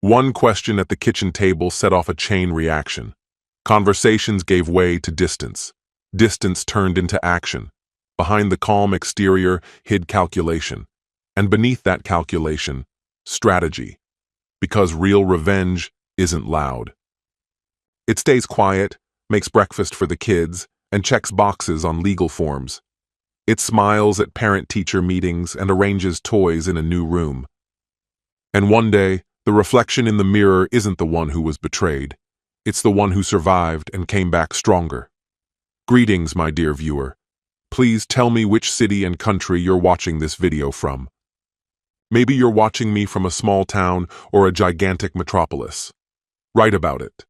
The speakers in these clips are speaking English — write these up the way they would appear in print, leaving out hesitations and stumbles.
One question at the kitchen table set off a chain reaction. Conversations gave way to distance. Distance turned into action. Behind the calm exterior hid calculation. And beneath that calculation, strategy. Because real revenge isn't loud. It stays quiet, makes breakfast for the kids, and checks boxes on legal forms. It smiles at parent-teacher meetings and arranges toys in a new room. And one day, the reflection in the mirror isn't the one who was betrayed. It's the one who survived and came back stronger. Greetings, my dear viewer. Please tell me which city and country you're watching this video from. Maybe you're watching me from a small town or a gigantic metropolis. Write about it.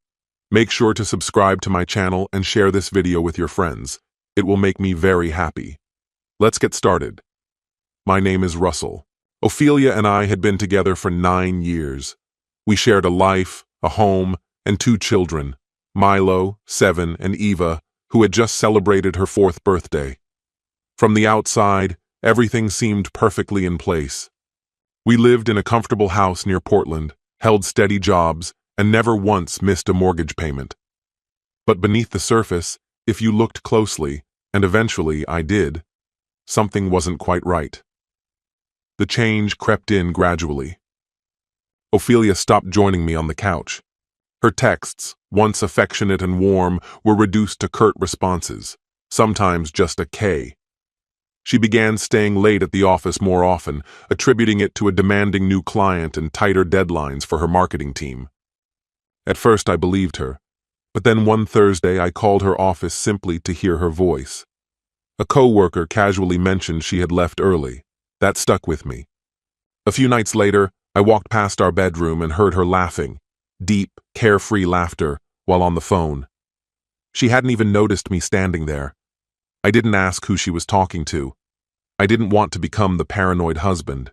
Make sure to subscribe to my channel and share this video with your friends. It will make me very happy. Let's get started. My name is Russell. Ophelia and I had been together for 9 years. We shared a life, a home, and 2 children, Milo, 7, and Eva, who had just celebrated her 4th birthday. From the outside, everything seemed perfectly in place. We lived in a comfortable house near Portland, held steady jobs, and never once missed a mortgage payment. But beneath the surface, if you looked closely, and eventually I did, something wasn't quite right. The change crept in gradually. Ophelia stopped joining me on the couch. Her texts, once affectionate and warm, were reduced to curt responses, sometimes just a K. She began staying late at the office more often, attributing it to a demanding new client and tighter deadlines for her marketing team. At first I believed her, but then one Thursday I called her office simply to hear her voice. A coworker casually mentioned she had left early. That stuck with me. A few nights later, I walked past our bedroom and heard her laughing, deep, carefree laughter, while on the phone. She hadn't even noticed me standing there. I didn't ask who she was talking to. I didn't want to become the paranoid husband.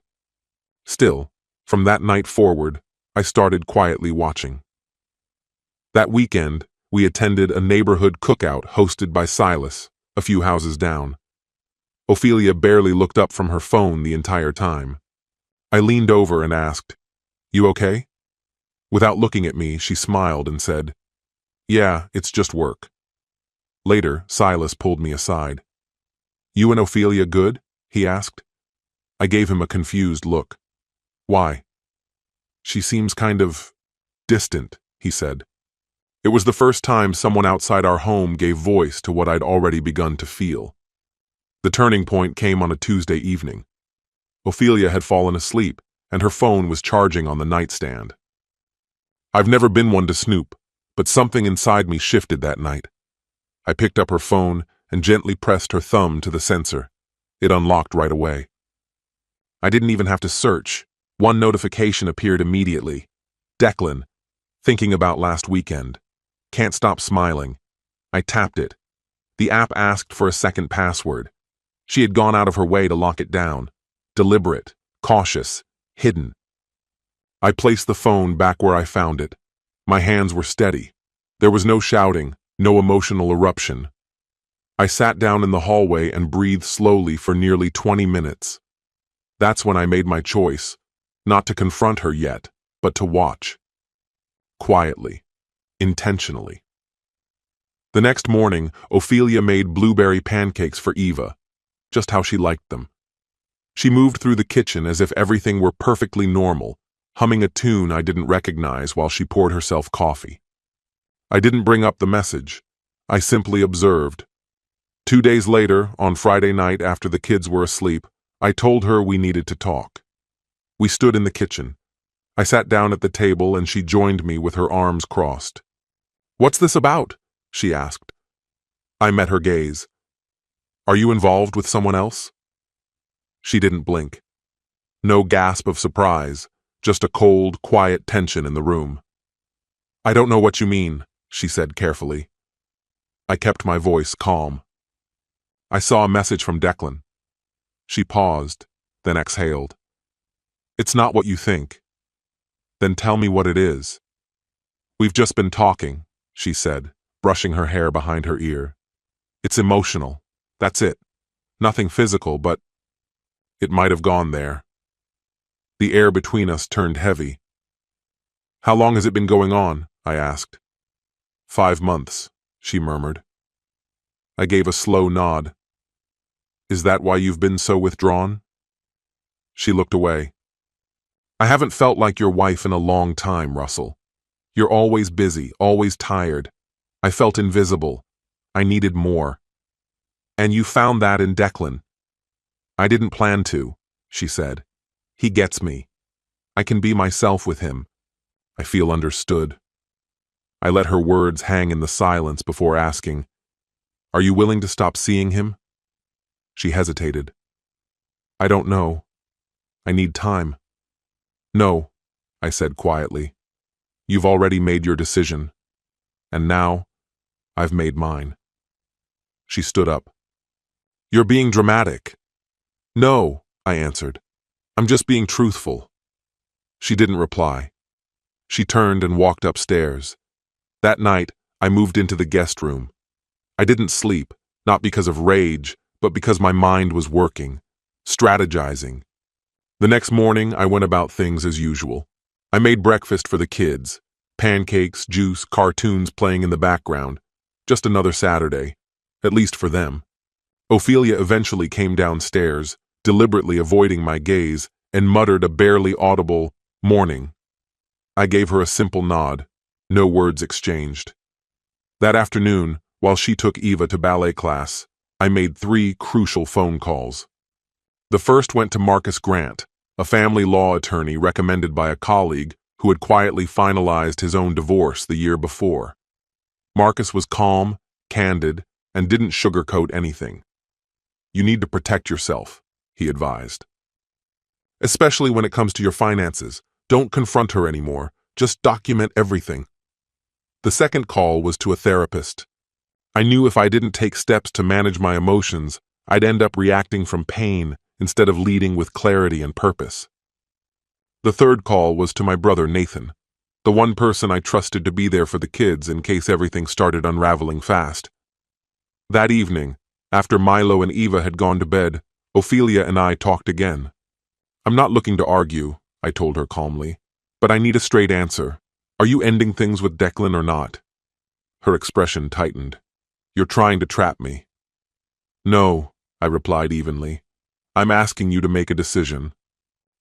Still, from that night forward, I started quietly watching. That weekend, we attended a neighborhood cookout hosted by Silas, a few houses down. Ophelia barely looked up from her phone the entire time. I leaned over and asked, "You okay?" Without looking at me, she smiled and said, "Yeah, it's just work." Later, Silas pulled me aside. "You and Ophelia good?" he asked. I gave him a confused look. "Why?" "She seems kind of distant," he said. It was the first time someone outside our home gave voice to what I'd already begun to feel. The turning point came on a Tuesday evening. Ophelia had fallen asleep, and her phone was charging on the nightstand. I've never been one to snoop, but something inside me shifted that night. I picked up her phone and gently pressed her thumb to the sensor. It unlocked right away. I didn't even have to search. One notification appeared immediately. Declan, thinking about last weekend. Can't stop smiling. I tapped it. The app asked for a second password. She had gone out of her way to lock it down. Deliberate, cautious, hidden. I placed the phone back where I found it. My hands were steady. There was no shouting, no emotional eruption. I sat down in the hallway and breathed slowly for nearly 20 minutes. That's when I made my choice, not to confront her yet, but to watch. Quietly, intentionally. The next morning, Ophelia made blueberry pancakes for Eva, just how she liked them. She moved through the kitchen as if everything were perfectly normal, humming a tune I didn't recognize while she poured herself coffee. I didn't bring up the message. I simply observed. 2 days later, on Friday night after the kids were asleep, I told her we needed to talk. We stood in the kitchen. I sat down at the table and she joined me with her arms crossed. "What's this about?" she asked. I met her gaze. "Are you involved with someone else?" She didn't blink. No gasp of surprise, just a cold, quiet tension in the room. "I don't know what you mean," she said carefully. I kept my voice calm. "I saw a message from Declan." She paused, then exhaled. "It's not what you think." "Then tell me what it is." "We've just been talking," she said, brushing her hair behind her ear. "It's emotional. That's it. Nothing physical, but it might have gone there." The air between us turned heavy. How long has it been going on? I asked. 5 months, she murmured. I gave a slow nod. Is that why you've been so withdrawn? She looked away. I haven't felt like your wife in a long time, Russell. You're always busy, always tired. I felt invisible. I needed more. And you found that in Declan. I didn't plan to, she said. He gets me. I can be myself with him. I feel understood. I let her words hang in the silence before asking, Are you willing to stop seeing him? She hesitated. I don't know. I need time. No, I said quietly. You've already made your decision. And now, I've made mine. She stood up. You're being dramatic. No, I answered. I'm just being truthful. She didn't reply. She turned and walked upstairs. That night, I moved into the guest room. I didn't sleep, not because of rage, but because my mind was working, strategizing. The next morning, I went about things as usual. I made breakfast for the kids. Pancakes, juice, cartoons playing in the background. Just another Saturday, at least for them. Ophelia eventually came downstairs, deliberately avoiding my gaze, and muttered a barely audible, "Morning." I gave her a simple nod. No words exchanged. That afternoon, while she took Eva to ballet class, I made 3 crucial phone calls. The first went to Marcus Grant, a family law attorney recommended by a colleague who had quietly finalized his own divorce the year before. Marcus was calm, candid, and didn't sugarcoat anything. You need to protect yourself, he advised. Especially when it comes to your finances. Don't confront her anymore. Just document everything. The second call was to a therapist. I knew if I didn't take steps to manage my emotions, I'd end up reacting from pain instead of leading with clarity and purpose. The third call was to my brother Nathan, the one person I trusted to be there for the kids in case everything started unraveling fast. That evening, after Milo and Eva had gone to bed, Ophelia and I talked again. I'm not looking to argue, I told her calmly, but I need a straight answer. Are you ending things with Declan or not? Her expression tightened. You're trying to trap me. No, I replied evenly. I'm asking you to make a decision.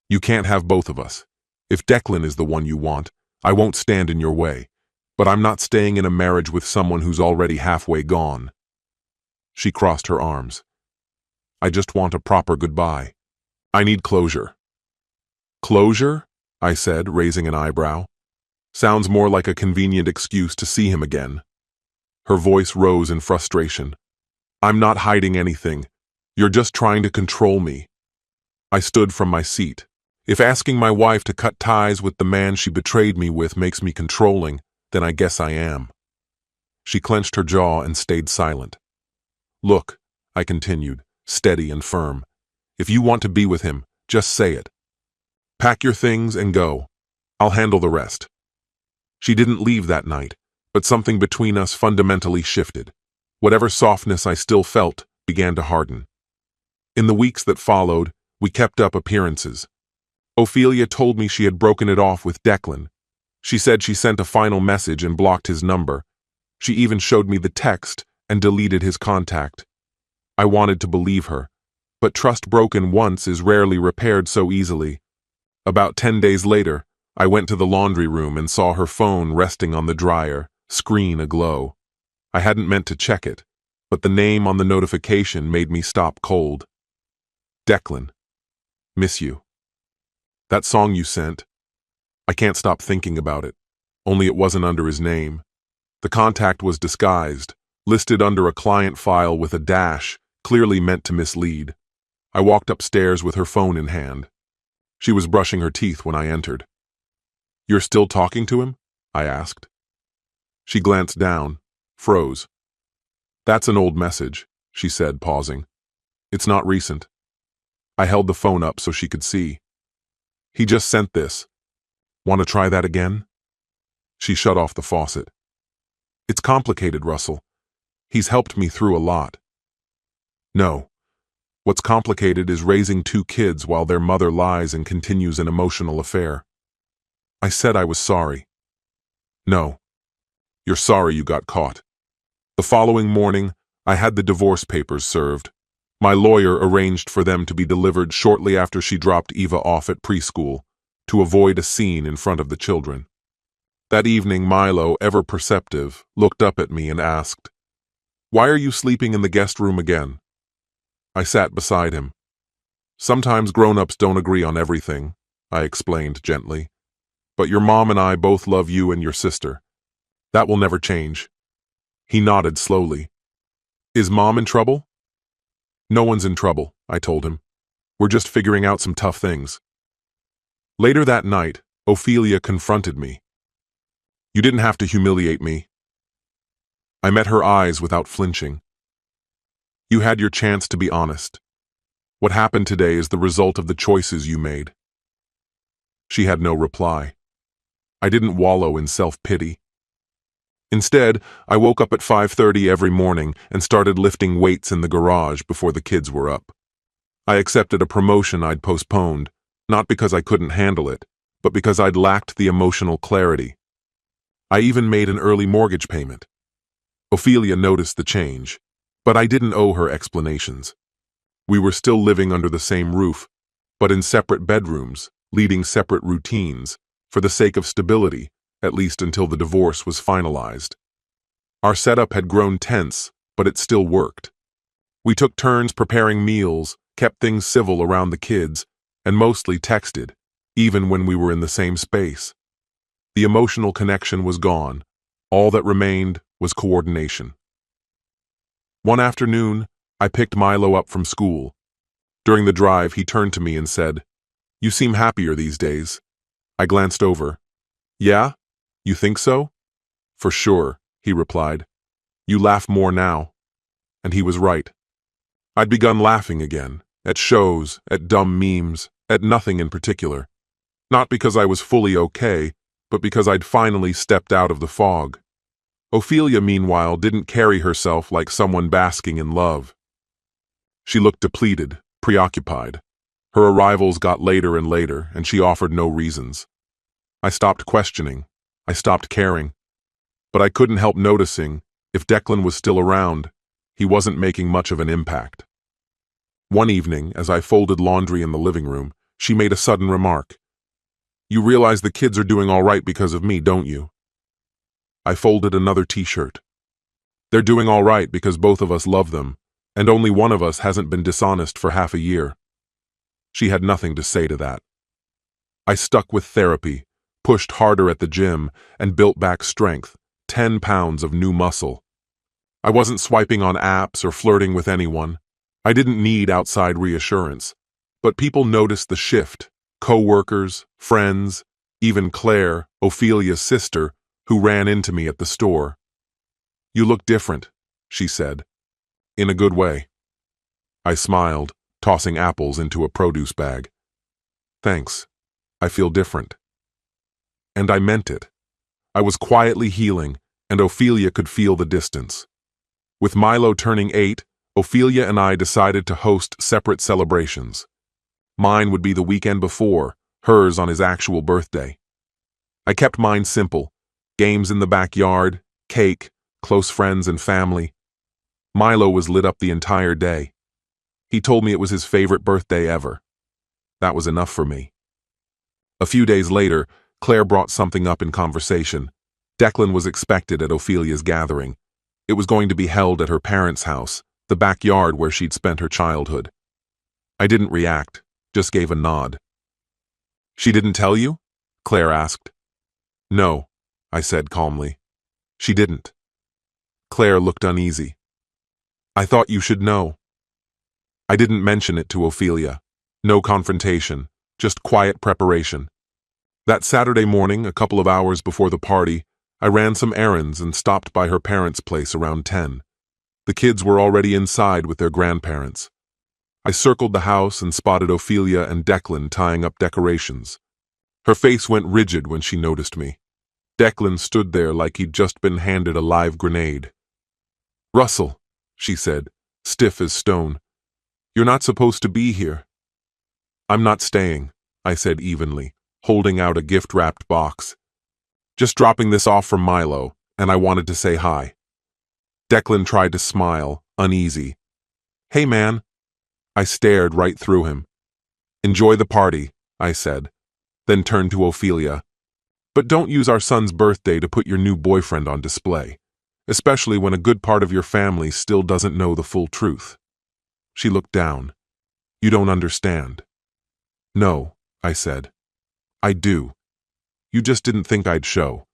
You can't have both of us. If Declan is the one you want, I won't stand in your way, but I'm not staying in a marriage with someone who's already halfway gone. She crossed her arms. I just want a proper goodbye. I need closure. Closure? I said, raising an eyebrow. Sounds more like a convenient excuse to see him again. Her voice rose in frustration. I'm not hiding anything. You're just trying to control me. I stood from my seat. If asking my wife to cut ties with the man she betrayed me with makes me controlling, then I guess I am. She clenched her jaw and stayed silent. Look, I continued, steady and firm. If you want to be with him, just say it. Pack your things and go. I'll handle the rest. She didn't leave that night, but something between us fundamentally shifted. Whatever softness I still felt began to harden. In the weeks that followed, we kept up appearances. Ophelia told me she had broken it off with Declan. She said she sent a final message and blocked his number. She even showed me the text and deleted his contact. I wanted to believe her, but trust broken once is rarely repaired so easily. About 10 days later, I went to the laundry room and saw her phone resting on the dryer, screen aglow. I hadn't meant to check it, but the name on the notification made me stop cold. Declan. Miss you. That song you sent. I can't stop thinking about it, only it wasn't under his name. The contact was disguised, listed under a client file with a dash, clearly meant to mislead. I walked upstairs with her phone in hand. She was brushing her teeth when I entered. You're still talking to him? I asked. She glanced down, froze. That's an old message, she said, pausing. It's not recent. I held the phone up so she could see. He just sent this. Want to try that again? She shut off the faucet. It's complicated, Russell. He's helped me through a lot. No. What's complicated is raising 2 kids while their mother lies and continues an emotional affair. I said I was sorry. No. You're sorry you got caught. The following morning, I had the divorce papers served. My lawyer arranged for them to be delivered shortly after she dropped Eva off at preschool, to avoid a scene in front of the children. That evening, Milo, ever perceptive, looked up at me and asked, "Why are you sleeping in the guest room again?" I sat beside him. "Sometimes grown-ups don't agree on everything," I explained gently. "But your mom and I both love you and your sister. That will never change." He nodded slowly. "Is Mom in trouble?" "No one's in trouble," I told him. "We're just figuring out some tough things." Later that night, Ophelia confronted me. "You didn't have to humiliate me." I met her eyes without flinching. "You had your chance to be honest. What happened today is the result of the choices you made." She had no reply. I didn't wallow in self-pity. Instead, I woke up at 5:30 every morning and started lifting weights in the garage before the kids were up. I accepted a promotion I'd postponed, not because I couldn't handle it, but because I'd lacked the emotional clarity. I even made an early mortgage payment. Ophelia noticed the change, but I didn't owe her explanations. We were still living under the same roof, but in separate bedrooms, leading separate routines, for the sake of stability, at least until the divorce was finalized. Our setup had grown tense, but it still worked. We took turns preparing meals, kept things civil around the kids, and mostly texted, even when we were in the same space. The emotional connection was gone. All that remained was coordination. One afternoon, I picked Milo up from school. During the drive, he turned to me and said, "You seem happier these days." I glanced over. "Yeah? You think so?" "For sure," he replied. "You laugh more now." And he was right. I'd begun laughing again, at shows, at dumb memes, at nothing in particular. Not because I was fully okay, but because I'd finally stepped out of the fog. Ophelia, meanwhile, didn't carry herself like someone basking in love. She looked depleted, preoccupied. Her arrivals got later and later, and she offered no reasons. I stopped questioning. I stopped caring. But I couldn't help noticing, if Declan was still around, he wasn't making much of an impact. One evening, as I folded laundry in the living room, she made a sudden remark. "You realize the kids are doing all right because of me, don't you?" I folded another t-shirt. "They're doing all right because both of us love them, and only one of us hasn't been dishonest for half a year." She had nothing to say to that. I stuck with therapy, pushed harder at the gym, and built back strength, 10 pounds of new muscle. I wasn't swiping on apps or flirting with anyone. I didn't need outside reassurance. But people noticed the shift. Co-workers, friends, even Claire, Ophelia's sister, who ran into me at the store. "You look different," she said. "In a good way." I smiled, tossing apples into a produce bag. "Thanks. I feel different." And I meant it. I was quietly healing, and Ophelia could feel the distance. With Milo turning 8, Ophelia and I decided to host separate celebrations. Mine would be the weekend before, hers on his actual birthday. I kept mine simple: games in the backyard, cake, close friends and family. Milo was lit up the entire day. He told me it was his favorite birthday ever. That was enough for me. A few days later, Claire brought something up in conversation. Declan was expected at Ophelia's gathering. It was going to be held at her parents' house, the backyard where she'd spent her childhood. I didn't react, just gave a nod. "She didn't tell you?" Claire asked. "No," I said calmly. "She didn't." Claire looked uneasy. "I thought you should know." I didn't mention it to Ophelia. No confrontation, just quiet preparation. That Saturday morning, a couple of hours before the party, I ran some errands and stopped by her parents' place around 10. The kids were already inside with their grandparents. I circled the house and spotted Ophelia and Declan tying up decorations. Her face went rigid when she noticed me. Declan stood there like he'd just been handed a live grenade. "Russell," she said, stiff as stone, "you're not supposed to be here." "I'm not staying," I said evenly, holding out a gift-wrapped box. Just dropping this off from Milo, and I wanted to say hi. Declan tried to smile, uneasy. Hey, man. I stared right through him. Enjoy the party, I said, then turned to Ophelia. But don't use our son's birthday to put your new boyfriend on display, especially when a good part of your family still doesn't know the full truth. She looked down. You don't understand. No, I said. I do. You just didn't think I'd show.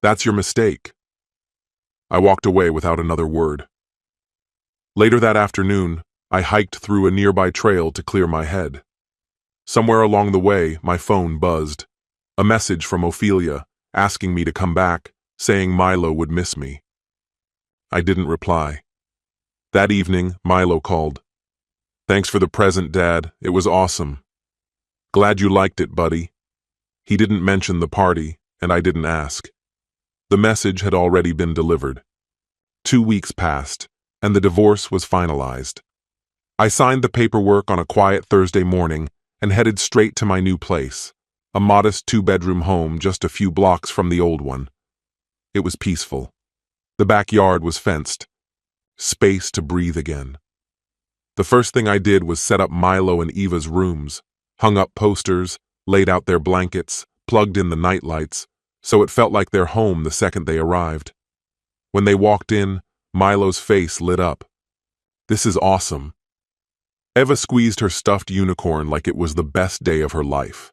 That's your mistake. I walked away without another word. Later that afternoon, I hiked through a nearby trail to clear my head. Somewhere along the way, my phone buzzed. A message from Ophelia, asking me to come back, saying Milo would miss me. I didn't reply. That evening, Milo called. Thanks for the present, Dad. It was awesome. Glad you liked it, buddy. He didn't mention the party, and I didn't ask. The message had already been delivered. 2 weeks passed, and the divorce was finalized. I signed the paperwork on a quiet Thursday morning and headed straight to my new place, a modest 2-bedroom home just a few blocks from the old one. It was peaceful. The backyard was fenced. Space to breathe again. The first thing I did was set up Milo and Eva's rooms, hung up posters, laid out their blankets, plugged in the nightlights, so it felt like their home the second they arrived. When they walked in, Milo's face lit up. This is awesome. Eva squeezed her stuffed unicorn like it was the best day of her life.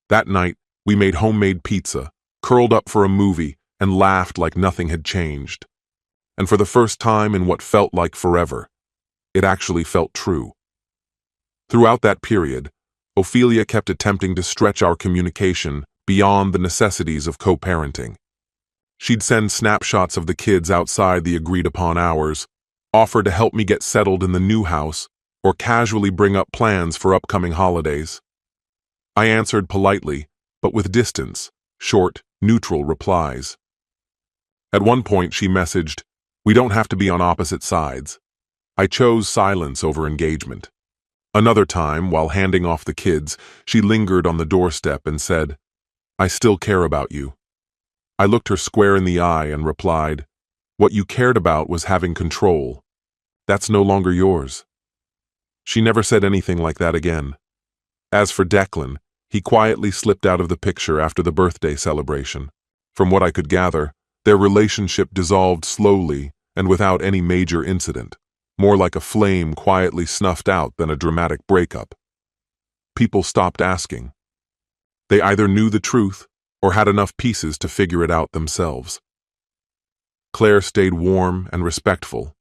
That night, we made homemade pizza, curled up for a movie, and laughed like nothing had changed. And for the first time in what felt like forever, it actually felt true. Throughout that period, Ophelia kept attempting to stretch our communication beyond the necessities of co-parenting. She'd send snapshots of the kids outside the agreed-upon hours, offer to help me get settled in the new house, or casually bring up plans for upcoming holidays. I answered politely, but with distance, short, neutral replies. At one point she messaged, "We don't have to be on opposite sides." I chose silence over engagement. Another time, while handing off the kids, she lingered on the doorstep and said, "I still care about you." I looked her square in the eye and replied, "What you cared about was having control. That's no longer yours." She never said anything like that again. As for Declan, he quietly slipped out of the picture after the birthday celebration. From what I could gather, their relationship dissolved slowly and without any major incident, more like a flame quietly snuffed out than a dramatic breakup. People stopped asking. They either knew the truth or had enough pieces to figure it out themselves. Claire stayed warm and respectful.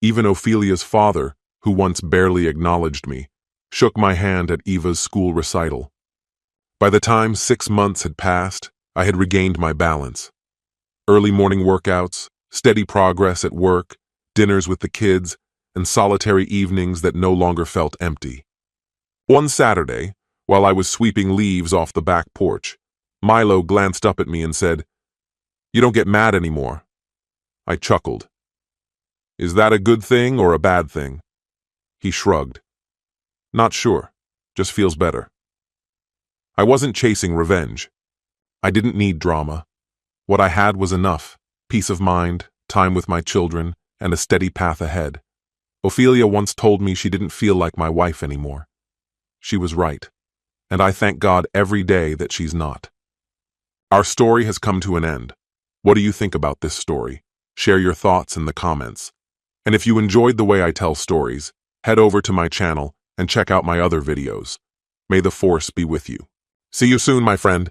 Even Ophelia's father, who once barely acknowledged me, shook my hand at Eva's school recital. By the time 6 months had passed, I had regained my balance. Early morning workouts, steady progress at work, dinners with the kids, and solitary evenings that no longer felt empty. One Saturday, while I was sweeping leaves off the back porch, Milo glanced up at me and said, "You don't get mad anymore." I chuckled. "Is that a good thing or a bad thing?" He shrugged. "Not sure. Just feels better." I wasn't chasing revenge. I didn't need drama. What I had was enough: peace of mind, time with my children, and a steady path ahead. Ophelia once told me she didn't feel like my wife anymore. She was right, and I thank God every day that she's not. Our story has come to an end. What do you think about this story? Share your thoughts in the comments. And if you enjoyed the way I tell stories, head over to my channel and check out my other videos. May the force be with you. See you soon, my friend.